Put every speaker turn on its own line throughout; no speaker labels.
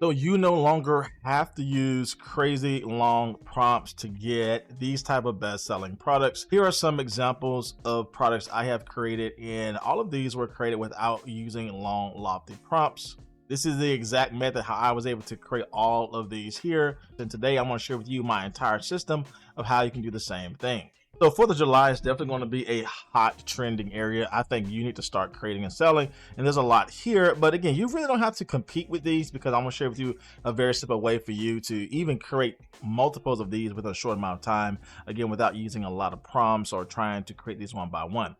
So you no longer have to use crazy long prompts to get these type of best-selling products. Here are some examples of products I have created, and all of these were created without using long, lofty prompts. This is the exact method how I was able to create all of these here. And today I'm going to share with you my entire system of how you can do the same thing. So 4th of July is definitely going to be a hot trending area. I think you need to start creating and selling, and there's a lot here, but again, you really don't have to compete with these because I'm going to share with you a very simple way for you to even create multiples of these within a short amount of time, again, without using a lot of prompts or trying to create these one by one.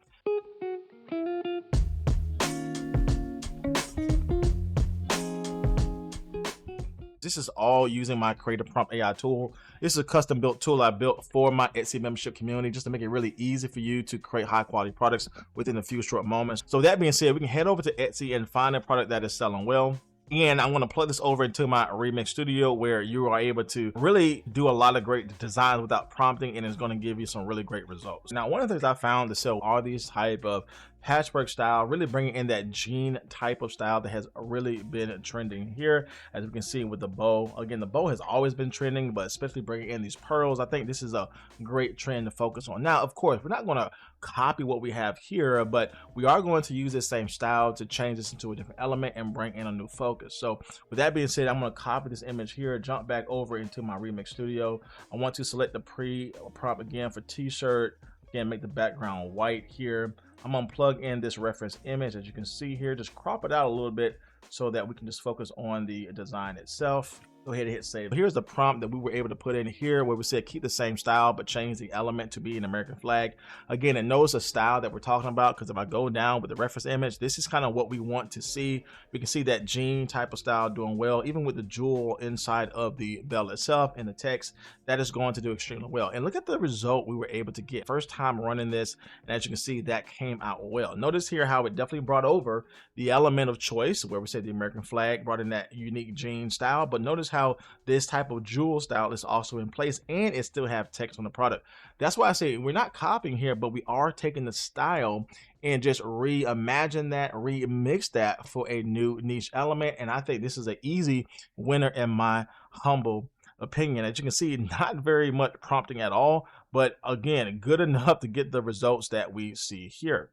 This is all using my Creative Prompt AI tool. This is a custom built tool I built for my Etsy membership community just to make it really easy for you to create high quality products within a few short moments. So that being said, we can head over to Etsy and find a product that is selling well. And I'm going to plug this over into my Remix Studio where you are able to really do a lot of great designs without prompting, and it's going to give you some really great results. Now, one of the things I found to sell are these type of patchwork style, really bringing in that jean type of style that has really been trending here, as we can see with the bow. Again, the bow has always been trending, but especially bringing in these pearls, I think this is a great trend to focus on. Now, of course, we're not going to copy what we have here, but we are going to use this same style to change this into a different element and bring in a new focus. So with that being said, I'm going to copy this image here, jump back over into my Remix Studio. I want to select the pre-prompt again for t-shirt. Again, make the background white here. I'm gonna plug in this reference image, as you can see here, just crop it out a little bit so that we can just focus on the design itself. Go ahead and hit save. Here's the prompt that we were able to put in here where we said keep the same style but change the element to be an American flag. Again, it knows the style that we're talking about because if I go down with the reference image, this is kind of what we want to see. We can see that jean type of style doing well, even with the jewel inside of the belt itself and the text. That is going to do extremely well. And look at the result we were able to get. First time running this, and as you can see, that came out well. Notice here how it definitely brought over the element of choice where we said the American flag, brought in that unique jean style, but notice how this type of jewel style is also in place and it still have text on the product. That's why I say we're not copying here, but we are taking the style and just reimagine that, remix that for a new niche element. And I think this is an easy winner in my humble opinion. As you can see, not very much prompting at all, but again, good enough to get the results that we see here.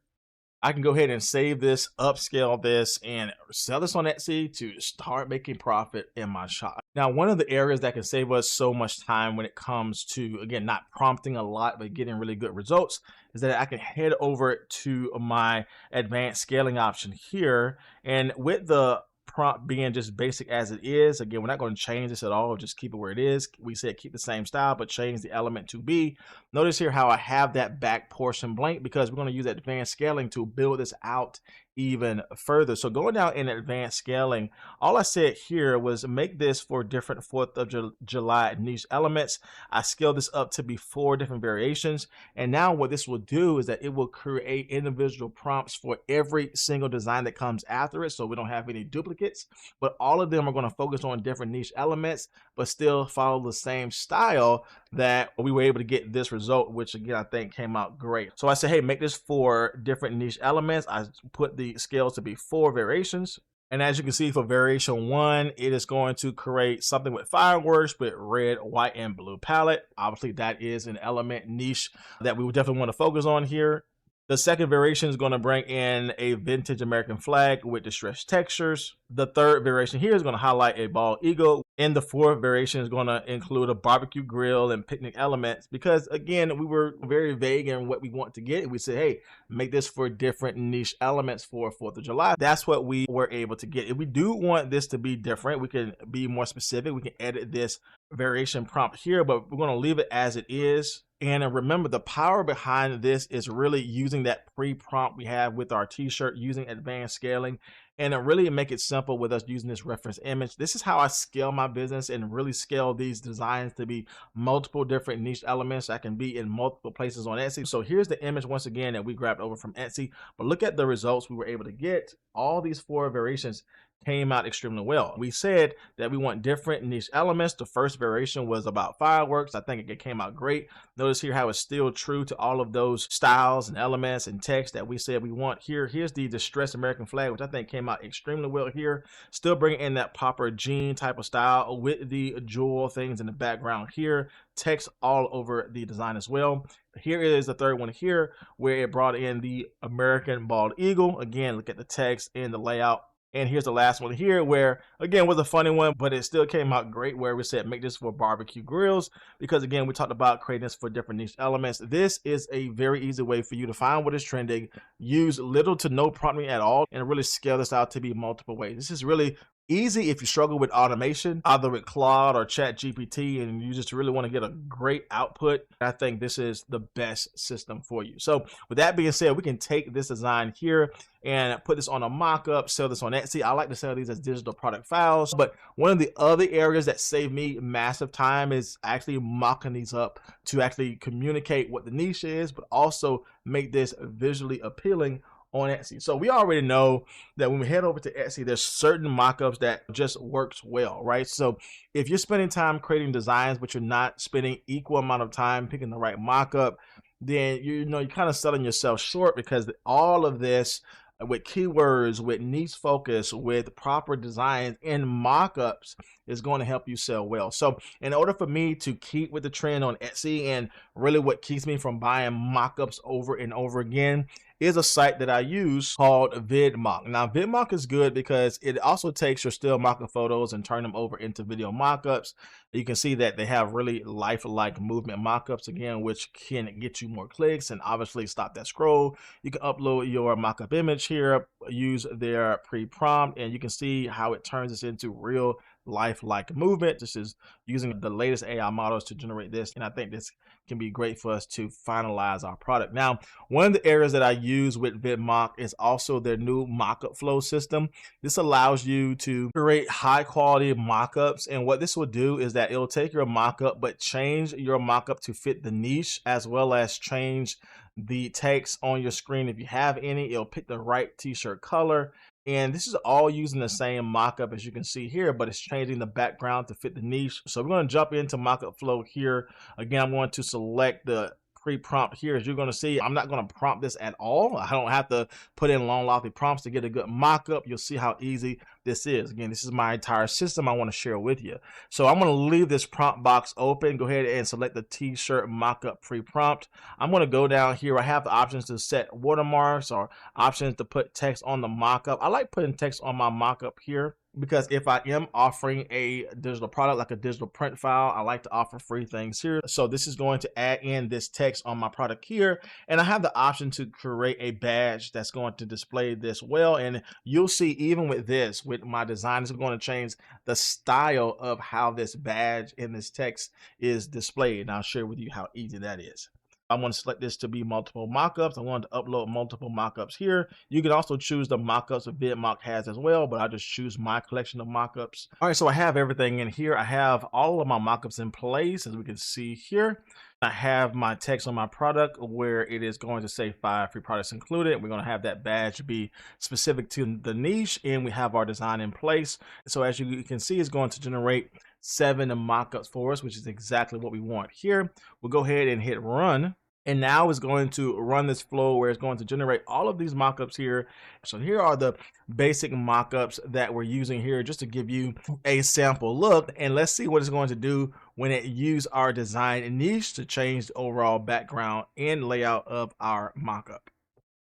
I can go ahead and save this, upscale this, and sell this on Etsy to start making profit in my shop. Now, one of the areas that can save us so much time when it comes to, again, not prompting a lot, but getting really good results is that I can head over to my advanced scaling option here. And with the prompt being just basic as it is, again, we're not going to change this at all, just keep it where it is. We said keep the same style but change the element to be. Notice here how I have that back portion blank because we're going to use advanced scaling to build this out even further. So going down in advanced scaling, all I said here was make this for different 4th of July niche elements. I scaled this up to be 4 different variations, and now what this will do is that it will create individual prompts for every single design that comes after it, so we don't have any duplicates, but all of them are going to focus on different niche elements but still follow the same style that we were able to get this result, which again I think came out great. So I said, hey, make this 4 different niche elements. I put the scales to be 4 variations. And as you can see for variation 1, it is going to create something with fireworks with red, white, and blue palette. Obviously that is an element niche that we would definitely want to focus on here. The second variation is going to bring in a vintage American flag with distressed textures. The third variation here is going to highlight a bald eagle. And the fourth variation is going to include a barbecue grill and picnic elements because, again, we were very vague in what we want to get. We said, hey, make this for different niche elements for 4th of July. That's what we were able to get. If we do want this to be different, we can be more specific. We can edit this variation prompt here, but we're going to leave it as it is. And remember, the power behind this is really using that pre-prompt we have with our t-shirt, using advanced scaling, and really make it simple with us using this reference image. This is how I scale my business and really scale these designs to be multiple different niche elements that can be in multiple places on Etsy. So here's the image once again that we grabbed over from Etsy, but look at the results we were able to get. All these 4 variations came out extremely well. We said that we want different niche elements. The first variation was about fireworks. I think it came out great. Notice here how it's still true to all of those styles and elements and text that we said we want here. Here's the distressed American flag, which I think came out extremely well here. Still bringing in that popper jean type of style with the jewel things in the background here. Text all over the design as well. Here is the third one here, where it brought in the American bald eagle. Again, look at the text and the layout. And here's the last one here, where again was a funny one, but it still came out great, where we said make this for barbecue grills, because again we talked about creating this for different niche elements. This is a very easy way for you to find what is trending, use little to no prompting at all, and really scale this out to be multiple ways. This is really easy if you struggle with automation, either with Claude or Chat GPT, and you just really want to get a great output. I think this is the best system for you. So with that being said, we can take this design here and put this on a mock-up, sell this on Etsy. I like to sell these as digital product files, but one of the other areas that save me massive time is actually mocking these up to actually communicate what the niche is, but also make this visually appealing on Etsy. So we already know that when we head over to Etsy, there's certain mockups that just works well, right? So if you're spending time creating designs, but you're not spending equal amount of time picking the right mockup, then you're kind of selling yourself short, because all of this with keywords, with niche focus, with proper designs and mockups is going to help you sell well. So in order for me to keep with the trend on Etsy, and really what keeps me from buying mockups over and over again, is a site that I use called Vidmock. Now Vidmock is good because it also takes your still mockup photos and turn them over into video mockups. You can see that they have really lifelike movement mockups again, which can get you more clicks and obviously stop that scroll. You can upload your mockup image here, use their pre-prompt, and you can see how it turns this into real lifelike movement. This is using the latest AI models to generate this, and I think this can be great for us to finalize our product. Now, one of the areas that I use with Vidmock is also their new mockup flow system. This allows you to create high quality mockups, and what this will do is that it'll take your mockup but change your mockup to fit the niche, as well as change the text on your screen if you have any. It'll pick the right t-shirt color, and this is all using the same mockup as you can see here, but it's changing the background to fit the niche. So we're going to jump into mockup flow here. Again, I'm going to select the pre-prompt here. As you're going to see, I'm not going to prompt this at all. I don't have to put in long lofty prompts to get a good mockup. You'll see how easy this is. Again, this is my entire system I want to share with you. So I'm going to leave this prompt box open. Go ahead and select the t-shirt mockup pre-prompt. I'm going to go down here. I have the options to set watermarks or options to put text on the mockup. I like putting text on my mockup here, because if I am offering a digital product like a digital print file, I like to offer free things here. So this is going to add in this text on my product here, and I have the option to create a badge that's going to display this well. And you'll see even with this, with my design, is going to change the style of how this badge in this text is displayed, and I'll share with you how easy that is. I want to select this to be multiple mockups. I want to upload multiple mockups here. You can also choose the mockups that Vidmock has as well, but I just choose my collection of mockups. All right, so I have everything in here. I have all of my mockups in place, as we can see here. I have my text on my product where it is going to say 5 free products included. We're going to have that badge be specific to the niche, and we have our design in place. So as you can see, it's going to generate 7 mockups for us, which is exactly what we want here. We'll go ahead and hit run. And now it's going to run this flow where it's going to generate all of these mockups here. So here are the basic mockups that we're using here, just to give you a sample look. And let's see what it's going to do when it uses our design niche to change the overall background and layout of our mockup.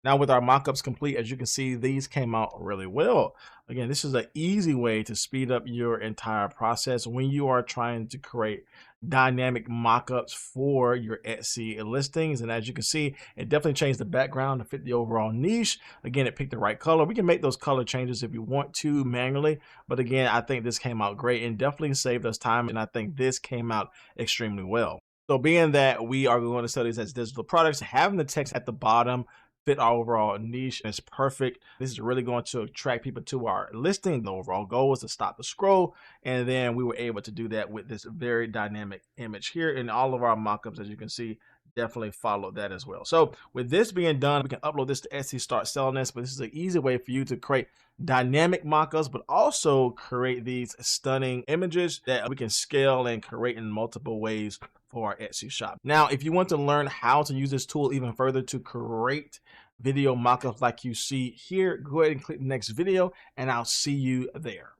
Now with our mockups complete, as you can see, these came out really well. Again, this is an easy way to speed up your entire process when you are trying to create dynamic mockups for your Etsy listings. And as you can see, it definitely changed the background to fit the overall niche. Again, it picked the right color. We can make those color changes if you want to manually, but again, I think this came out great and definitely saved us time, and I think this came out extremely well. So being that we are going to sell these as digital products, having the text at the bottom fit our overall niche is perfect. This is really going to attract people to our listing. The overall goal was to stop the scroll, and then we were able to do that with this very dynamic image here. And all of our mockups, as you can see, definitely follow that as well. So with this being done, we can upload this to Etsy, start selling this. But this is an easy way for you to create dynamic mock-ups, but also create these stunning images that we can scale and create in multiple ways for our Etsy shop. Now, if you want to learn how to use this tool even further to create video mock-ups like you see here, go ahead and click the next video, and I'll see you there.